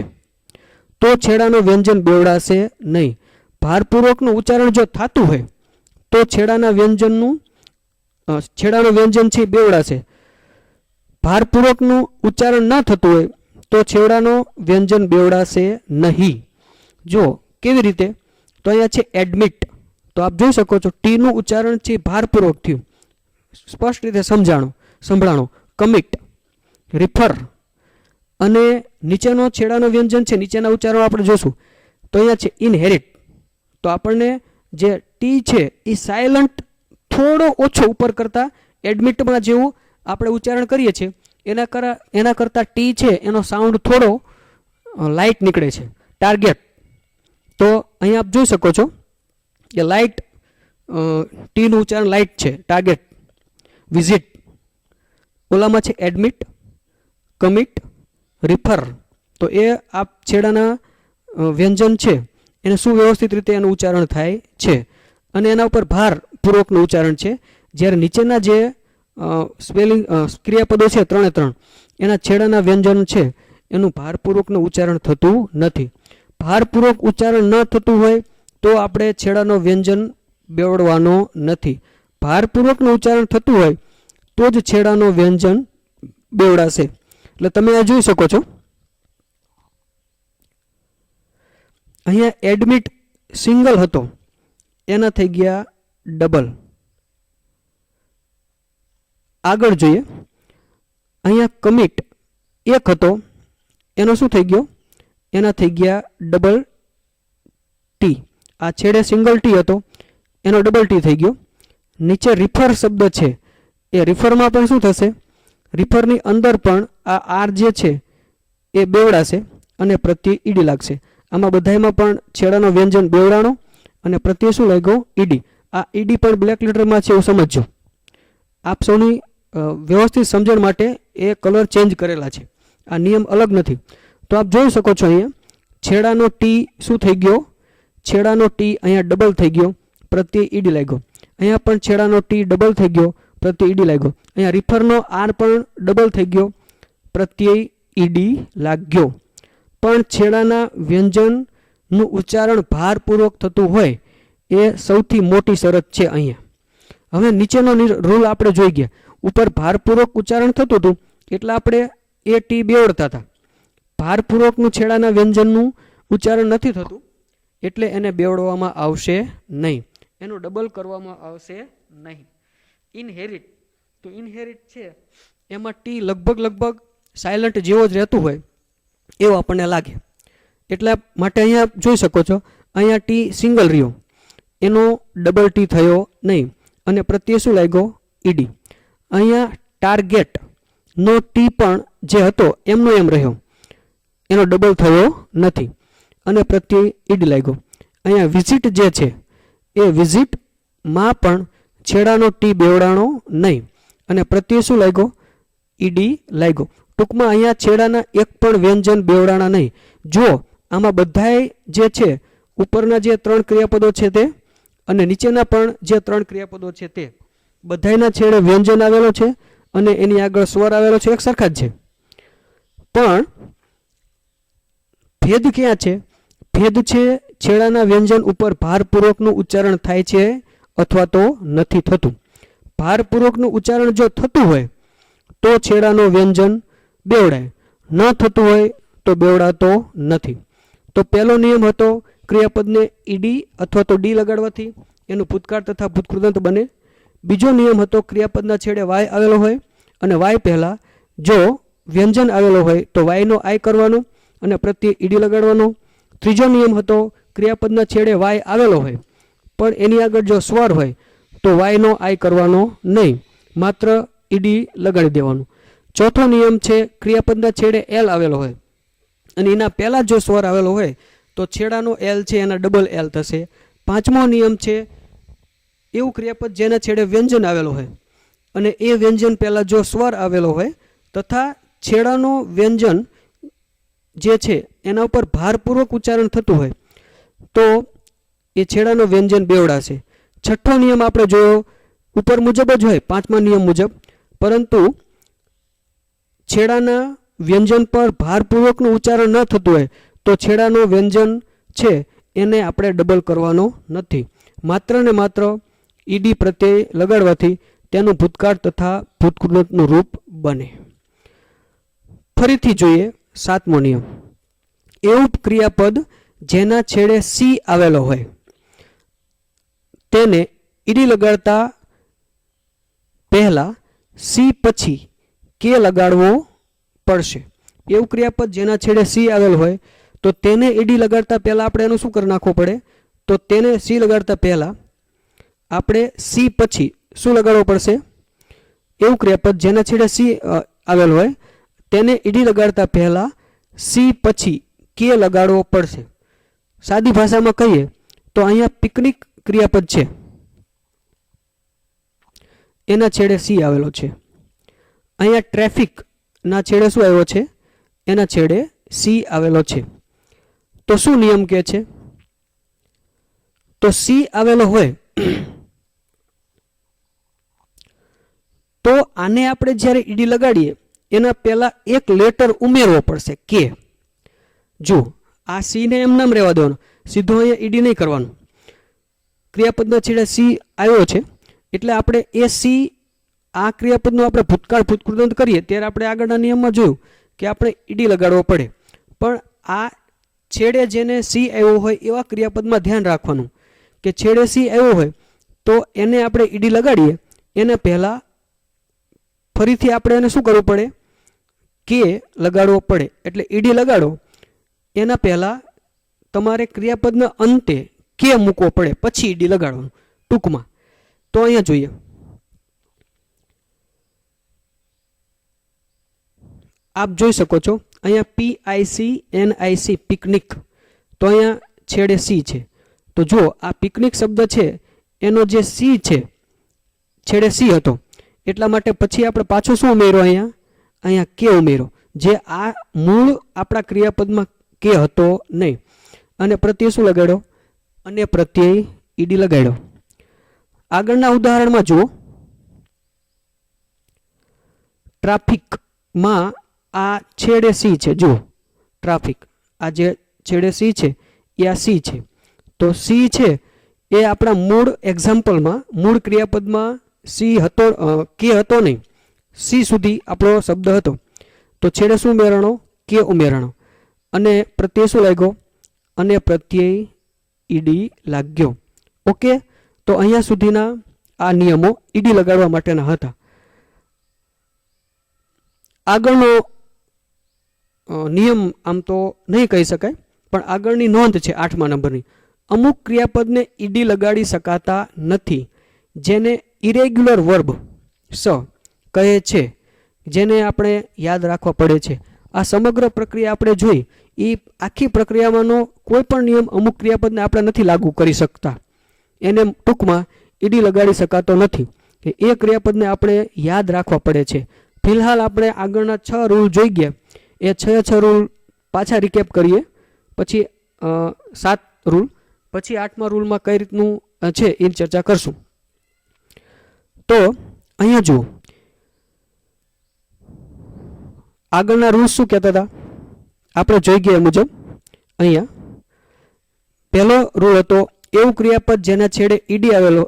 તો છેડાનો વ્યંજન બેવડાશે નહીં. ભારપૂર્વકનું ઉચ્ચારણ જો થતું હોય તો છેડાનું વ્યંજન છે બેવડાશે. ભારપૂર્વકનું ઉચ્ચારણ ન થતું હોય તો છેડાનો વ્યંજન બેવડાશે નહીં. જો કેવી રીતે તો અહીંયા છે એડમિટ તો આપ જોઈ શકો છો ટીનું ઉચ્ચારણ છે ભારપૂર્વક થયું સ્પષ્ટ રીતે સંભળાણો. કમિટ, રિફર અને નીચેનો છેડાનો વ્યંજન છે નીચેના ઉચ્ચારણો આપણે જોશું તો અહીંયા છે ઇનહેરિટ તો આપણને જે ટી છે એ સાયલન્ટ થોડો ઓછો ઉપર કરતાં એડમિટમાં જેવું આપણે ઉચ્ચારણ કરીએ છીએ એના કરતાં ટી છે એનો સાઉન્ડ થોડો લાઇટ નીકળે છે. ટાર્ગેટ તો અહીંયા આપ જોઈ શકો છો કે લાઇટ ટીનું ઉચ્ચારણ લાઇટ છે. ટાર્ગેટ, વિઝિટ ઓલામાં છે એડમિટ, કમિટ, રિફર તો એ આપ છેડાના વ્યંજન છે એને સુવ્યવસ્થિત રીતે એનું ઉચ્ચારણ થાય છે અને એના ઉપર ભારપૂર્વકનું ઉચ્ચારણ છે. જ્યારે નીચેના જે સ્પેલિંગ ક્રિયાપદો છે 3 3 એના છેડાના વ્યંજન છે એનું ભારપૂર્વકનું ઉચ્ચારણ થતું નથી. ભારપૂર્વક ઉચ્ચારણ ન થતું હોય તો આપણે છેડાનો વ્યંજન બેવડવાનો નથી. ભારપૂર્વકનું ઉચ્ચારણ થતું હોય તો જ છેડાનો વ્યંજન બેવડાશે. એટલે તમે આ જોઈ શકો છો અહીંયા એડમિટ સિંગલ હતો એના થઈ ગયા ડબલ. આગળ જોઈએ, અહીંયા કમિટ એક હતો એનો શું થઈ ગયો, એના થઈ ગયા ડબલ ટી. આ છેડે સિંગલ ટી હતો એનો ડબલ ટી થઈ ગયો. નીચે રિફર શબ્દ છે એ રિફરમાં પણ શું થશે, રિફરની અંદર પણ આ આર જે છે એ બેવડાશે અને પ્રત્યય ઈડી લાગશે. આમાં બધામાં પણ છેડાનો વ્યંજન બેવડાણો અને પ્રત્યય શું લાગ્યો, ઈડી. આ ઈડી પણ બ્લેક લેટરમાં છે એવું સમજજો. આપ સૌની વ્યવસ્થિત સમજણ માટે એ કલર ચેન્જ કરેલા છે, આ નિયમ અલગ નથી. તો આપ જોઈ શકો છો અહીંયા છેડાનો ટી શું થઈ ગયો, છેડાનો ટી અહીંયા ડબલ થઈ ગયો, પ્રત્યય ઈડી લાગ્યો. અહીંયા પણ છેડાનો ટી ડબલ થઈ ગયો, પ્રત્યય ઈડી લાગ્યો. અહીંયા રિફરનો આર પણ ડબલ થઈ ગયો, પ્રત્યય ઈડી લાગ્યો. પણ છેડાના વ્યંજનનું ઉચ્ચારણ ભારપૂર્વક થતું હોય એ સૌથી મોટી શરત છે અહીંયા. હવે નીચેનો રૂલ આપણે જોઈ ગયા. ઉપર ભારપૂર્વક ઉચ્ચારણ થતું હતું એટલે આપણે એ ટી બેવડતા હતા. ભારપૂર્વકનું છેડાના વ્યંજનનું ઉચ્ચારણ નથી થતું એટલે એને બેવડવામાં આવશે નહીં, એનું ડબલ કરવામાં આવશે નહીં. ઇનહેરિટ, તો ઇનહેરિટ છે એમાં ટી લગભગ સાયલન્ટ જેવો જ રહેતું હોય એવું આપણને લાગે. એટલા માટે અહીંયા જોઈ શકો છો અહીંયા ટી સિંગલ રહ્યો, એનો ડબલ ટી થયો નહીં અને પ્રત્યય શું લાગ્યો, ઈડી. અહીંયા ટાર્ગેટ નો ટી પણ જે હતો એમનો એમ રહ્યો, એનો ડબલ થયો નથી અને પ્રત્યય ઈડી લાગ્યો. અહીંયા વિઝિટ જે છે એ વિઝિટમાં પણ છેડાનો ટી બેવડાણો નહીં અને પ્રત્યય શું લાગ્યો, ઈડી લાગ્યો. ટૂંકમાં અહીંયા છેડાના એક પણ વ્યંજન બેવડાણા નહીં. જો આમાં બધાય જે છે ઉપરના જે 3 ક્રિયાપદો છે તે અને નીચેના પણ જે 3 ક્રિયાપદો છે તે બધાયના છેડે વ્યંજન આવેલો છે અને એની આગળ સ્વર આવેલો છે, એક સરખા જ છે. પણ ભેદ ક્યાં છે, ભેદ છે છેડાના વ્યંજન ઉપર ભારપૂર્વકનું ઉચ્ચારણ થાય છે અથવા તો નથી થતું. ભારપૂર્વકનું ઉચ્ચારણ જો થતું હોય તો છેડાનો વ્યંજન બેવડાય, ન થતું હોય તો બેવડાતો નથી. તો પહેલો નિયમ હતો ક્રિયાપદને ઈડી અથવા તો ડી લગાડવાથી એનું ભૂતકાળ તથા ભૂતકૃદંત બને. બીજો નિયમ હતો ક્રિયાપદના છેડે વાય આવેલો હોય અને વાય પહેલાં જો વ્યંજન આવેલો હોય તો વાયનો આય કરવાનો અને પ્રત્યે ઈડી લગાડવાનો. ત્રીજો નિયમ હતો ક્રિયાપદના છેડે વાય આવેલો હોય પણ એની આગળ જો સ્વર હોય તો વાયનો આય કરવાનો નહીં, માત્ર ઈડી લગાડી દેવાનું. ચોથો નિયમ છે ક્રિયાપદના છેડે એલ આવેલો હોય અને એના પહેલાં જો સ્વર આવેલો હોય તો છેડાનો એલ છે એના ડબલ એલ થશે. પાંચમો નિયમ છે એવું ક્રિયાપદ જેના છેડે વ્યંજન આવેલો હોય અને એ વ્યંજન પહેલાં જો સ્વર આવેલો હોય તથા છેડાનો વ્યંજન જે છે એના ઉપર ભારપૂર્વક ઉચ્ચારણ થતું હોય તો એ છેડાનો વ્યંજન બેવડાશે. છઠ્ઠો નિયમ આપણે જોયો ઉપર મુજબ જ હોય, પાંચમા નિયમ મુજબ, પરંતુ છેડાના વ્યંજન પર ભારપૂર્વકનું ઉચ્ચારણ ન થતું હોય તો છેડાનો વ્યંજન છે એને આપણે ડબલ કરવાનો નથી, માત્ર ને માત્ર ઈડી પ્રત્યય લગાડવાથી તેનું ભૂતકાળ તથા ભૂતકૃદંતનું રૂપ બને. ફરીથી જોઈએ સાતમો નિયમ. એવું ક્રિયાપદ જેના છેડે સી આવેલો હોય તેને ઈડી લગાડતા પહેલા સી પછી કે લગાડવો પડશે. એવું ક્રિયાપદ જેના છેડે સી આવેલ હોય તો તેને ઈડી લગાડતા પહેલા આપણે એનું શું કરી નાખવું પડે, તો તેને સી લગાડતા પહેલા આપણે સી પછી શું લગાડવું પડશે, એવું ક્રિયાપદ જેના છેડે સી આવેલ હોય તેને ઈડી લગાડતા પહેલા સી પછી કે લગાડવો પડશે. સાદી ભાષામાં કહીએ તો અહીંયા પિકનિક ક્રિયાપદ છે એના છેડે સી આવેલો છે. અહીંયા ટ્રાફિક ના છેડે શું આવ્યો છે, એના છેડે સી આવેલો છે. તો શું નિયમ કહે છે, તો સી આવેલો હોય તો આને આપણે જ્યારે ઈડી લગાડીએ એના પહેલા એક લેટર ઉમેરવો પડશે કે. જો આ સી ને એમ નામ રહેવા દેવાનો, સીધો અહીંયા ઈડી નહીં કરવાનું. ક્રિયાપદના છેડે સી આવ્યો છે એટલે આપણે એ સી આ ક્રિયાપદનો આપણે ભૂતકાળ ભૂતકૃદંત કરીએ ત્યારે આપણે આગળના નિયમમાં જોયું કે આપણે ઈડી લગાડવો પડે. પણ આ છેડે જેને સી આવ્યો હોય એવા ક્રિયાપદમાં ધ્યાન રાખવાનું કે છેડે સી આવ્યો હોય તો એને આપણે ઈડી લગાડીએ એને પહેલાં ફરીથી આપણે એને શું કરવું પડે, કે લગાડવો પડે. એટલે ઈડી લગાડો એના પહેલાં તમારે ક્રિયાપદના અંતે કે મૂકવો પડે, પછી ઈડી લગાડવાનું ટૂંકમાં. તો અહીંયા જોઈએ, આપ જોઈ શકો છો અહીંયા PICNIC પિકનિક, તો અહીંયા છેડે સી છે. તો જો આ પિકનિક શબ્દ છે એનો જે સી છે છેડે સી હતો, એટલા માટે પછી આપણે પાછો શું ઉમેર્યો, અહીંયા કે ઉમેરો, જે આ મૂળ આપણા ક્રિયાપદમાં કે હતો નહીં. અને પ્રત્યય શું લગાડ્યો, અને પ્રત્યય ઈડી લગાડ્યો. આગળના ઉદાહરણમાં જુઓ, ટ્રાફિકમાં આ છેડે સી છે. જુઓ ટ્રાફિક, આ જે છેડે સી છે એ આ સી છે. તો સી છે એ આપણા મૂળ એક્ઝામ્પલમાં, મૂળ ક્રિયાપદમાં સી હતો, કે હતો નહીં, સી સુધી આપણો શબ્દ હતો. તો છેડે શું ઉમેરણો, કે ઉમેરણો. અને પ્રત્યય શું લાગ્યો, અને પ્રત્યય ઈડી લાગ્યો. ઓકે, તો અહીંયા સુધીના આ નિયમો ઈડી લગાડવા માટેના હતા. આગળનો નિયમ આમ તો નહીં કહી શકાય, પણ આગળની નોંધ છે 8મા નંબરની. અમુક ક્રિયાપદને ઈડી લગાડી શકાતા નથી, જેને ઇરેગ્યુલર વર્બ સ કહે છે, જેને આપણે યાદ રાખવા પડે છે. આ સમગ્ર પ્રક્રિયા આપણે જોઈ, એ આખી પ્રક્રિયામાંનો કોઈ પણ નિયમ અમુક ક્રિયાપદને આપણે નથી લાગુ કરી શકતા, એને ટૂંકમાં ઈડી લગાડી શકાતો નથી. એ ક્રિયાપદને આપણે યાદ રાખવા પડે છે. ફિલહાલ આપણે આગળના 6 રૂલ જોઈ ગયા, એ 6 રૂલ પાછા રિકેપ કરીએ, પછી 7 રૂલ, પછી 8મા રૂલમાં કઈ રીતનું છે એ ચર્ચા કરશું. તો અહીંયા જુઓ, આગળના રૂલ્સ શું કહેતા હતા આપણે જોઈ ગયા મુજબ. અહીંયા પહેલો રૂલ હતો, એવું ક્રિયાપદ જેના છેડે ઈડી આવેલો,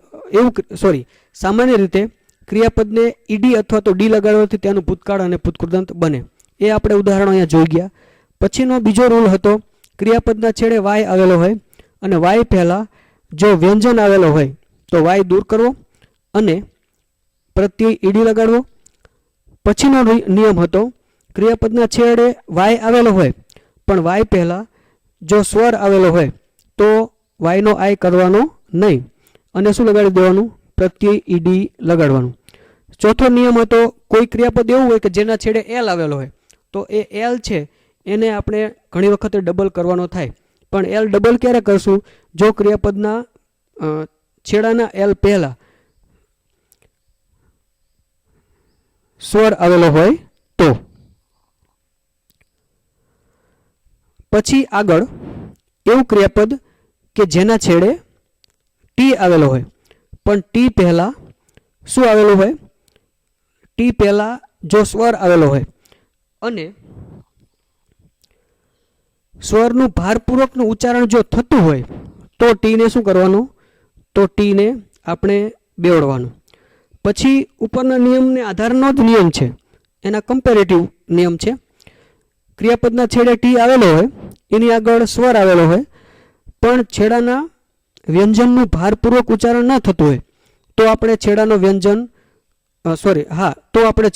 સામાન્ય રીતે ક્રિયાપદને ઈડી અથવા તો ડી લગાડવાથી તેનું ભૂતકાળ અને ભૂતકૃતાંત બને. એ આપણે ઉદાહરણો અહીંયા જોઈ ગયા. પછીનો બીજો રૂલ હતો, ક્રિયાપદના છેડે વાય આવેલો હોય અને વાય પહેલાં જો વ્યંજન આવેલો હોય તો વાય દૂર કરવો અને પ્રત્યય ઈડી લગાડવો. પછીનો નિયમ હતો, ક્રિયાપદના છેડે વાય આવેલો હોય પણ વાય પહેલાં જો સ્વર આવેલો હોય તો વાયનો આય કરવાનો નહીં અને શું લગાડી દેવાનું, પ્રત્યય ઈડી લગાડવાનું. ચોથો નિયમ હતો, કોઈ ક્રિયાપદ એવું હોય કે જેના છેડે એલ આવેલો હોય તો એ એલ છે એને આપણે ઘણી વખતે ડબલ કરવાનો થાય, પણ એલ ડબલ ક્યારે કરશું, જો ક્રિયાપદના છેડાના એલ પહેલા સ્વર આવેલો હોય તો. પછી આગળ એવું ક્રિયાપદ કે જેના છેડે ટી આવેલો હોય પણ ટી પહેલા શું આવેલું હોય, ટી પહેલા જો સ્વર આવેલો હોય અને સ્વરનું ભારપૂર્વકનું ઉચ્ચારણ જો થતું હોય તો ટીને શું કરવાનું, તો ટીને આપણે બેવડવાનું. પછી ઉપરના નિયમને આધારનો જ નિયમ છે, એના કમ્પેરેટિવ નિયમ છે. ક્રિયાપદના છેડે ટી આવેલો હોય, એની આગળ સ્વર આવેલો હોય પણ છેડાના વ્યંજનનું ભારપૂર્વક ઉચ્ચારણ ન થતું હોય તો આપણે છેડાનો વ્યંજન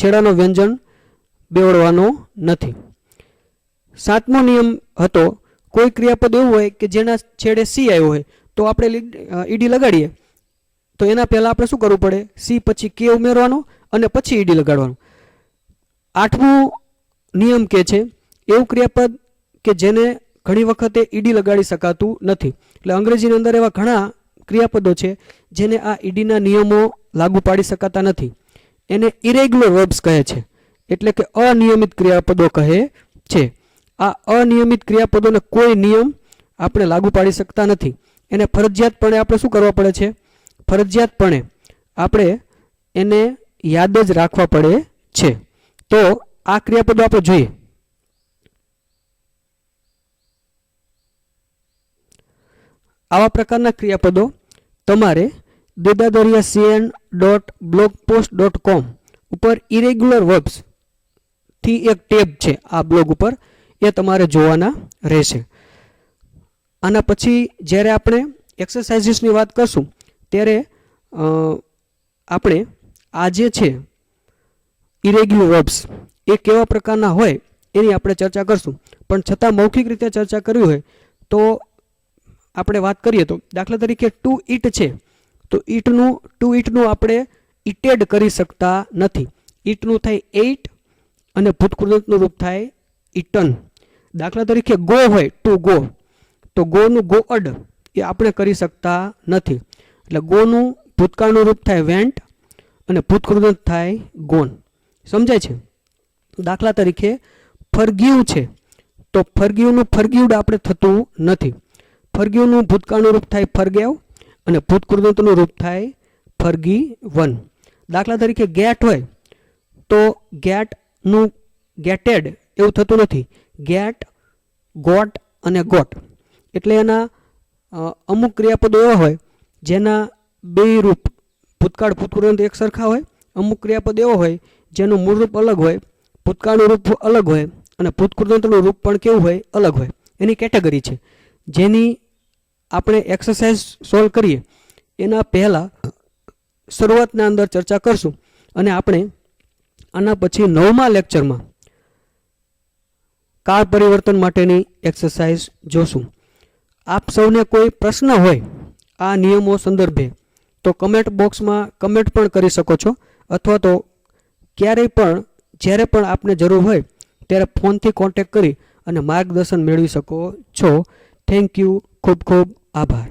છેડાનો વ્યંજન બેવડવાનો નથી. 7મો નિયમ હતો, કોઈ ક્રિયાપદ એવું હોય કે જેના છેડે સી આવ્યો હોય તો આપણે ઈડી લગાડીએ તો એના પહેલાં આપણે શું કરવું પડે, સી પછી કે ઉમેરવાનો અને પછી ઈડી લગાડવાનું. 8મો નિયમ કે છે, એવું ક્રિયાપદ કે જેને ઘણી વખતે ઈડી લગાડી શકાતું નથી. એટલે અંગ્રેજીની અંદર એવા ઘણા ક્રિયાપદો છે જેને આ ઈડીના નિયમો લાગુ પાડી શકાતા નથી. એને ઇરેગ્યુલર વર્બ્સ કહે છે, એટલે કે અનિયમિત ક્રિયાપદો કહે છે. આ અનિયમિત ક્રિયાપદોને કોઈ નિયમ આપણે લાગુ પાડી શકતા નથી. એને ફરજિયાતપણે આપણે શું કરવા પડે છે, ફરજિયાતપણે આપણે એને યાદ જ રાખવા પડે છે. તો આ ક્રિયાપદો આપણે જોઈએ. આવા પ્રકારના ક્રિયાપદો તમારે dedadariacn.blogpost.com ઉપર ઇરેગ્યુલર વર્બ્સ થી એક ટેબ છે આ બ્લોગ ઉપર, એ તમારે જોવાના રહેશે. આના પછી જ્યારે આપણે એક્સરસાઇઝીસની વાત કરશું ત્યારે આપણે આ જે છે ઇરેગ્યુલર વર્બ્સ એ કેવા પ્રકારના હોય એની આપણે ચર્ચા કરશું. પણ છતાં મૌખિક રીતે ચર્ચા કરવી હોય તો આપણે વાત કરીએ તો દાખલા તરીકે ટુ ઇટ છે તો ટુ ઇટનું આપણે ઇટેડ કરી શકતા નથી. ઇટનું થાય એઇટ અને ભૂતકૃદંતનું રૂપ થાય ઇટન. દાખલા તરીકે ગો હોય ટુ ગો તો ગોનું ગોઅડ એ આપણે કરી શકતા નથી. એટલે ગોનું ભૂતકાળનું રૂપ થાય વેન્ટ અને ભૂતકૃદંત થાય ગોન. સમજાય છે? દાખલા તરીકે ફરગીવ છે તો ફરગીવનું ફરગીવડ આપણે થતું નથી. ફરગીવનું ભૂતકાળનું રૂપ થાય ફરગેવ અને ભૂતકૃદંતનું રૂપ થાય ફરગી વન. દાખલા તરીકે ગેટ હોય તો ગેટનું ગેટેડ એવું થતું નથી. ગેટ, ગોટ અને ગોટ. એટલે એના અમુક ક્રિયાપદો એવા હોય જેના બે રૂપ ભૂતકાળ ભૂતકૃદંત એક સરખા હોય. અમુક ક્રિયાપદ એવો હોય જેનું મૂળ રૂપ અલગ હોય, ભૂતકાળનું રૂપ અલગ હોય અને ભૂતકૃદંતનું રૂપ પણ કેવું હોય? અલગ હોય. એની કેટેગરી છે જેની આપણે એક્સરસાઇઝ સોલ્વ કરીએ એના પહેલાં શરૂઆતના અંદર ચર્ચા કરશું અને આપણે આના પછી 9મા લેક્ચરમાં કાળ પરિવર્તન માટેની એક્સરસાઇઝ જોશું. આપ સૌને કોઈ પ્રશ્ન હોય આ નિયમો સંદર્ભે તો કમેન્ટ બોક્સમાં કમેન્ટ પણ કરી શકો છો અથવા તો ક્યારેય પણ જ્યારે પણ આપને જરૂર હોય ત્યારે ફોનથી કોન્ટેક્ટ કરી અને માર્ગદર્શન મેળવી શકો છો. Thank you. ખૂબ ખૂબ આભાર.